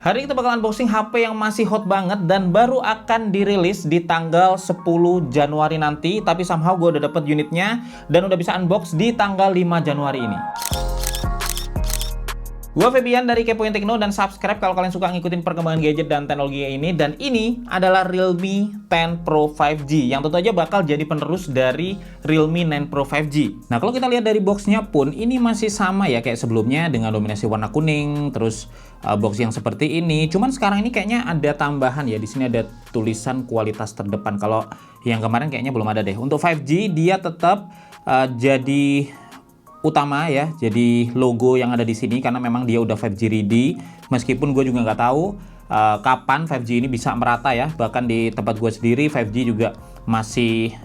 Hari ini kita bakal unboxing HP yang masih hot banget dan baru akan dirilis di tanggal 10 Januari nanti. Tapi somehow gue udah dapet unitnya dan udah bisa unbox di tanggal 5 Januari ini. Gue Febian dari Kepoin Tekno dan subscribe kalau kalian suka ngikutin perkembangan gadget dan teknologi ini. Dan ini adalah Realme 10 Pro 5G yang tentu aja bakal jadi penerus dari Realme 9 Pro 5G. Nah, kalau kita lihat dari boxnya pun ini masih sama ya kayak sebelumnya dengan dominasi warna kuning, terus box yang seperti ini. Cuman sekarang ini kayaknya ada tambahan ya. Di sini ada tulisan kualitas terdepan. Kalau yang kemarin kayaknya belum ada deh. Untuk 5G dia tetap jadi utama ya, jadi logo yang ada di sini karena memang dia udah 5G ready. Meskipun gue juga nggak tahu kapan 5G ini bisa merata ya. Bahkan di tempat gue sendiri 5G juga masih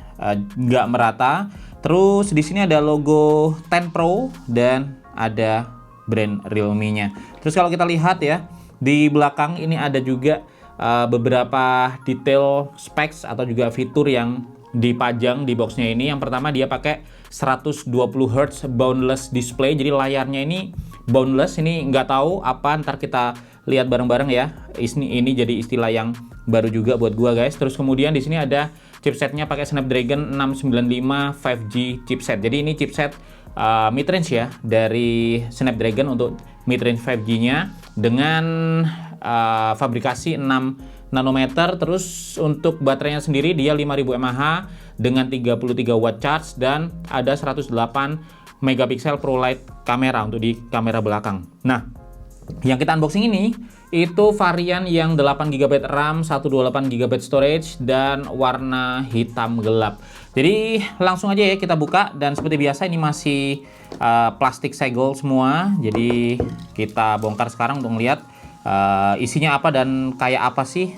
nggak merata. Terus di sini ada logo 10 Pro dan ada brand Realme-nya. Terus kalau kita lihat ya, di belakang ini ada juga beberapa detail specs atau juga fitur yang dipajang di boxnya ini. Yang pertama dia pakai 120 Hz boundless display, jadi layarnya ini boundless. Ini nggak tahu apa, ntar kita lihat bareng-bareng ya. Ini jadi istilah yang baru juga buat gua guys. Terus kemudian di sini ada chipsetnya pakai Snapdragon 695 5G chipset. Jadi ini chipset mid-range ya dari Snapdragon untuk mid-range 5G-nya dengan fabrikasi 6 nanometer. Terus untuk baterainya sendiri dia 5000 mAh dengan 33 watt charge dan ada 108 megapiksel Pro Light kamera untuk di kamera belakang. Nah, yang kita unboxing ini itu varian yang 8GB RAM, 128GB storage dan warna hitam gelap. Jadi langsung aja ya kita buka, dan seperti biasa ini masih plastik segel semua. Jadi kita bongkar sekarang untuk melihat isinya apa dan kayak apa sih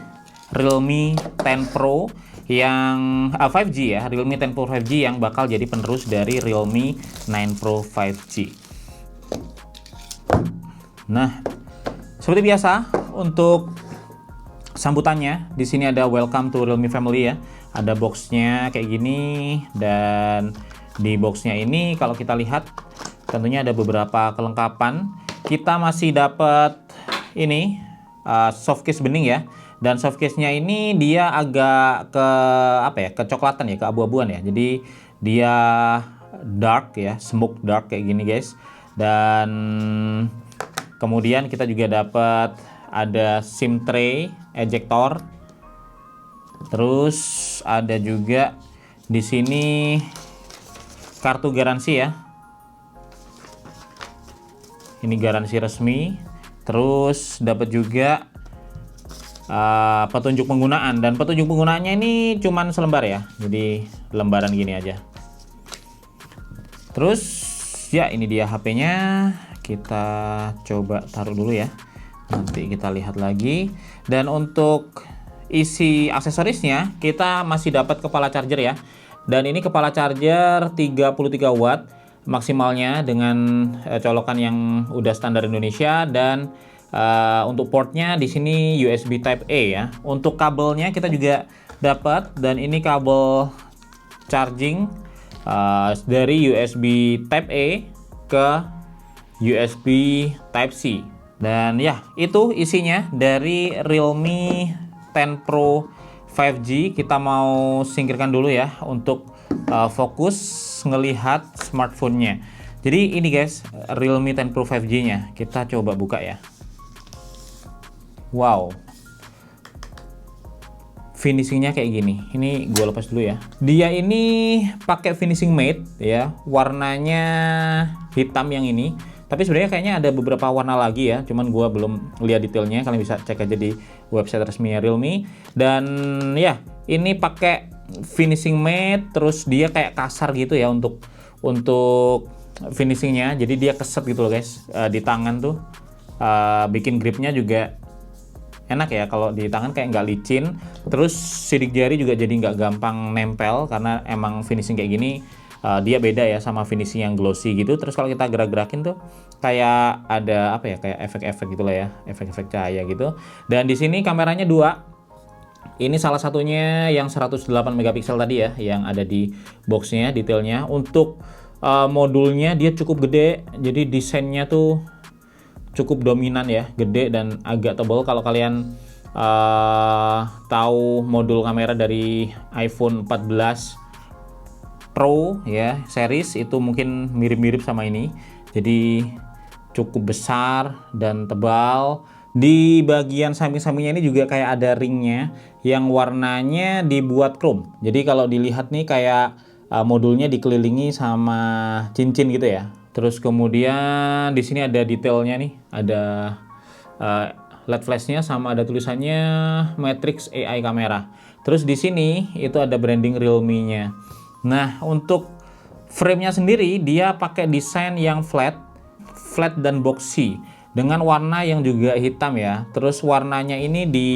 Realme 10 Pro yang 5G ya, Realme 10 Pro 5G yang bakal jadi penerus dari Realme 9 Pro 5G. Nah, seperti biasa untuk sambutannya di sini ada welcome to Realme family ya. Ada boxnya kayak gini, dan di boxnya ini kalau kita lihat tentunya ada beberapa kelengkapan. Kita masih dapat ini softcase bening ya. Dan softcase-nya ini dia agak ke apa ya, kecoklatan ya, keabu-abuan ya. Jadi dia dark ya, smoke dark kayak gini guys. Dan kemudian kita juga dapat ada SIM tray, ejector. Terus ada juga di sini kartu garansi ya. Ini garansi resmi. Terus dapat juga petunjuk penggunaan, dan petunjuk penggunaannya ini cuman selembar ya, jadi lembaran gini aja. Terus ya ini dia HP-nya, kita coba taruh dulu ya, nanti kita lihat lagi. Dan untuk isi aksesorisnya kita masih dapat kepala charger ya, dan ini kepala charger 33 watt maksimalnya dengan colokan yang udah standar Indonesia. Dan untuk portnya di sini USB Type A ya. Untuk kabelnya kita juga dapat, dan ini kabel charging dari USB Type A ke USB Type C. Dan ya itu isinya dari Realme 10 Pro 5G. Kita mau singkirkan dulu ya untuk fokus ngelihat smartphone-nya. Jadi ini guys, Realme 10 Pro 5G-nya. Kita coba buka ya. Wow, finishingnya kayak gini. Ini gue lepas dulu ya. Dia ini pakai finishing matte ya, warnanya hitam yang ini. Tapi sebenarnya kayaknya ada beberapa warna lagi ya, cuman gue belum lihat detailnya. Kalian bisa cek aja di website resminya Realme. Dan ya ini pakai finishing matte, terus dia kayak kasar gitu ya untuk finishingnya. Jadi dia keset gitu loh guys di tangan tuh. Bikin gripnya juga enak ya, kalau di tangan kayak nggak licin. Terus sidik jari juga jadi nggak gampang nempel, karena emang finishing kayak gini dia beda ya sama finishing yang glossy gitu. Terus kalau kita gerak-gerakin tuh kayak ada apa ya, kayak efek-efek gitulah ya, efek-efek cahaya gitu. Dan di sini kameranya dua. Ini salah satunya yang 108 megapiksel tadi ya, yang ada di boxnya detailnya. Untuk modulnya dia cukup gede, jadi desainnya tuh cukup dominan ya, gede dan agak tebal. Kalau kalian tahu modul kamera dari iPhone 14 Pro ya series, itu mungkin mirip-mirip sama ini. Jadi cukup besar dan tebal. Di bagian samping-sampingnya ini juga kayak ada ringnya yang warnanya dibuat chrome. Jadi kalau dilihat nih kayak modulnya dikelilingi sama cincin gitu ya. Terus kemudian di sini ada detailnya nih, ada LED flashnya sama ada tulisannya Matrix AI Camera. Terus di sini itu ada branding Realme-nya. Nah, untuk frame-nya sendiri dia pakai desain yang flat dan boxy dengan warna yang juga hitam ya. Terus warnanya ini di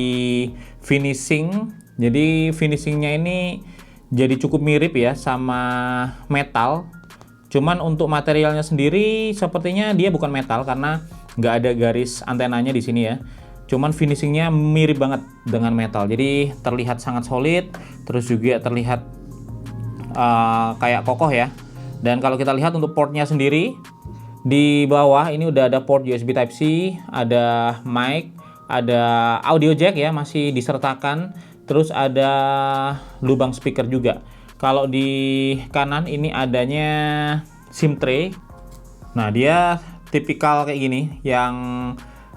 finishing. Jadi finishingnya ini jadi cukup mirip ya sama metal. Cuman untuk materialnya sendiri sepertinya dia bukan metal karena nggak ada garis antenanya di sini ya. Cuman finishingnya mirip banget dengan metal, jadi terlihat sangat solid, terus juga terlihat kayak kokoh ya. Dan kalau kita lihat untuk portnya sendiri, di bawah ini udah ada port USB Type-C, ada mic, ada audio jack ya masih disertakan, terus ada lubang speaker juga. Kalau di kanan ini adanya SIM tray. Nah, dia tipikal kayak gini yang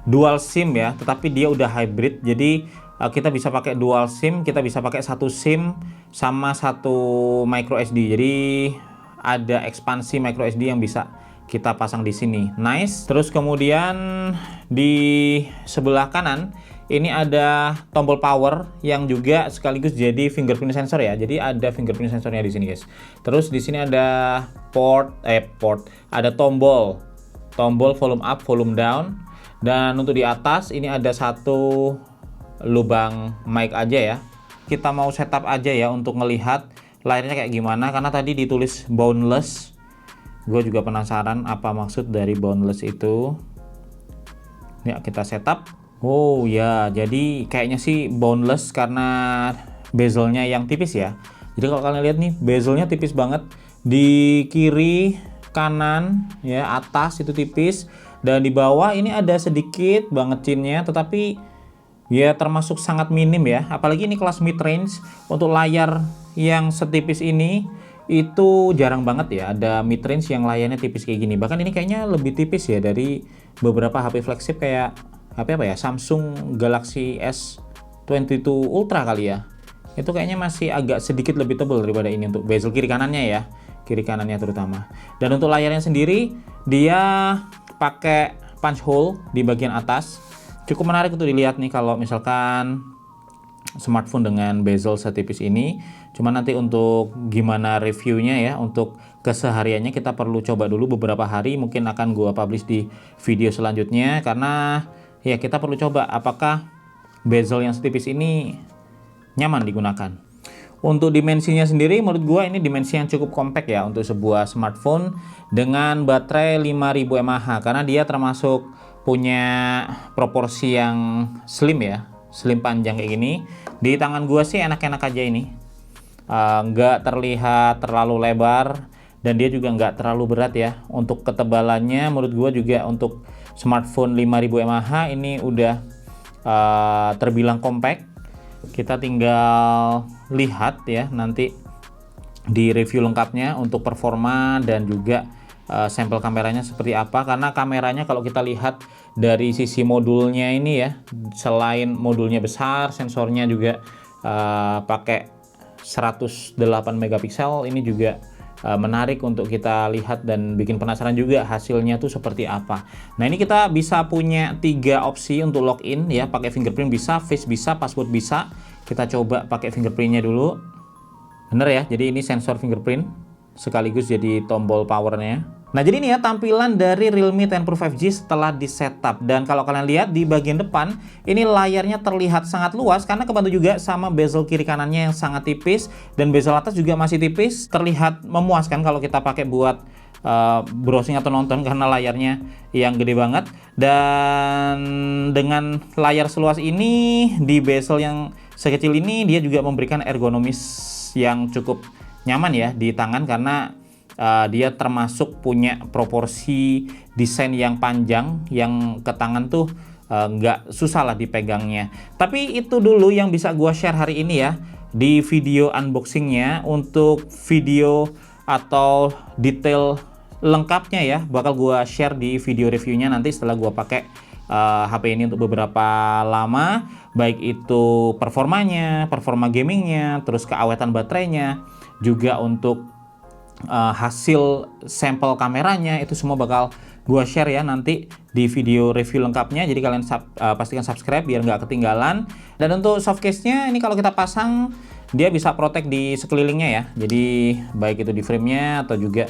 dual SIM ya, tetapi dia udah hybrid. Jadi kita bisa pakai dual SIM, kita bisa pakai satu SIM sama satu micro SD. Jadi ada ekspansi micro SD yang bisa kita pasang di sini. Nice. Terus kemudian di sebelah kanan ini ada tombol power yang juga sekaligus jadi fingerprint sensor ya. Jadi ada fingerprint sensornya di sini, guys. Terus di sini ada ada tombol volume up, volume down. Dan untuk di atas ini ada satu lubang mic aja ya. Kita mau setup aja ya untuk ngelihat layarnya kayak gimana, karena tadi ditulis boundless. Gue juga penasaran apa maksud dari boundless itu. Ya, kita setup. Oh ya, jadi kayaknya sih boundless karena bezelnya yang tipis ya. Jadi kalau kalian lihat nih, bezelnya tipis banget. Di kiri, kanan, ya atas itu tipis. Dan di bawah ini ada sedikit banget cinnya, tetapi ya termasuk sangat minim ya. Apalagi ini kelas mid range, untuk layar yang setipis ini itu jarang banget ya ada mid range yang layarnya tipis kayak gini. Bahkan ini kayaknya lebih tipis ya dari beberapa HP flagship kayak HP apa ya, Samsung Galaxy S22 Ultra kali ya. Itu kayaknya masih agak sedikit lebih tebal daripada ini untuk bezel kiri kanannya ya, kiri kanannya terutama. Dan untuk layarnya sendiri dia pakai punch hole di bagian atas. Cukup menarik untuk dilihat nih kalau misalkan smartphone dengan bezel setipis ini. Cuma nanti untuk gimana reviewnya ya, untuk kesehariannya kita perlu coba dulu beberapa hari. Mungkin akan gua publish di video selanjutnya, karena ya kita perlu coba apakah bezel yang setipis ini nyaman digunakan. Untuk dimensinya sendiri menurut gua ini dimensi yang cukup compact ya untuk sebuah smartphone dengan baterai 5000 mAh, karena dia termasuk punya proporsi yang slim ya, slim panjang kayak gini. Di tangan gua sih enak-enak aja ini, nggak terlihat terlalu lebar dan dia juga nggak terlalu berat ya. Untuk ketebalannya menurut gua juga untuk smartphone 5000 mAh ini udah terbilang compact. Kita tinggal lihat ya nanti di review lengkapnya untuk performa dan juga sampel kameranya seperti apa. Karena kameranya kalau kita lihat dari sisi modulnya ini ya, selain modulnya besar, sensornya juga pakai 108 megapiksel. Ini juga menarik untuk kita lihat dan bikin penasaran juga hasilnya tuh seperti apa. Nah, ini kita bisa punya 3 opsi untuk login ya, pakai fingerprint bisa, face bisa, password bisa. Kita coba pakai fingerprintnya dulu. Bener ya, jadi ini sensor fingerprint sekaligus jadi tombol powernya. Nah, jadi ini ya tampilan dari Realme 10 Pro 5G setelah di setup. Dan kalau kalian lihat di bagian depan, ini layarnya terlihat sangat luas karena kebantu juga sama bezel kiri kanannya yang sangat tipis. Dan bezel atas juga masih tipis, terlihat memuaskan kalau kita pakai buat browsing atau nonton karena layarnya yang gede banget. Dan dengan layar seluas ini, di bezel yang sekecil ini, dia juga memberikan ergonomis yang cukup nyaman ya di tangan, karena dia termasuk punya proporsi desain yang panjang, yang ke tangan tuh nggak susah lah dipegangnya. Tapi itu dulu yang bisa gua share hari ini ya di video unboxingnya. Untuk video atau detail lengkapnya ya bakal gua share di video reviewnya nanti setelah gua pakai HP ini untuk beberapa lama, baik itu performanya, performa gamingnya, terus keawetan baterainya, juga untuk hasil sampel kameranya, itu semua bakal gua share ya nanti di video review lengkapnya. Jadi kalian pastikan subscribe biar nggak ketinggalan. Dan untuk soft case-nya ini kalau kita pasang dia bisa protect di sekelilingnya ya. Jadi baik itu di frame-nya atau juga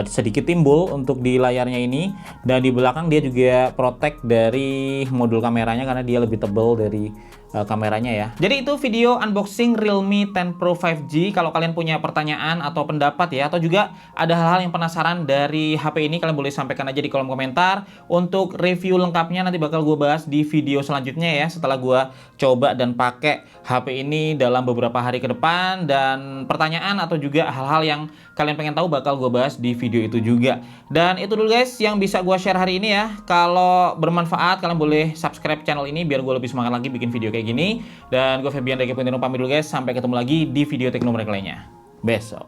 sedikit timbul untuk di layarnya ini. Dan di belakang dia juga protect dari modul kameranya karena dia lebih tebal dari kameranya ya. Jadi itu video unboxing Realme 10 Pro 5G. Kalau kalian punya pertanyaan atau pendapat ya, atau juga ada hal-hal yang penasaran dari HP ini, kalian boleh sampaikan aja di kolom komentar. Untuk review lengkapnya nanti bakal gue bahas di video selanjutnya ya, setelah gue coba dan pakai HP ini dalam beberapa hari ke depan. Dan pertanyaan atau juga hal-hal yang kalian pengen tahu bakal gue bahas di video itu juga. Dan itu dulu guys yang bisa gue share hari ini ya. Kalau bermanfaat kalian boleh subscribe channel ini biar gue lebih semangat lagi bikin video kayak gini. Dan gue Febian dari Kepuntiano pamit dulu guys. Sampai ketemu lagi di video teknologi lainnya besok.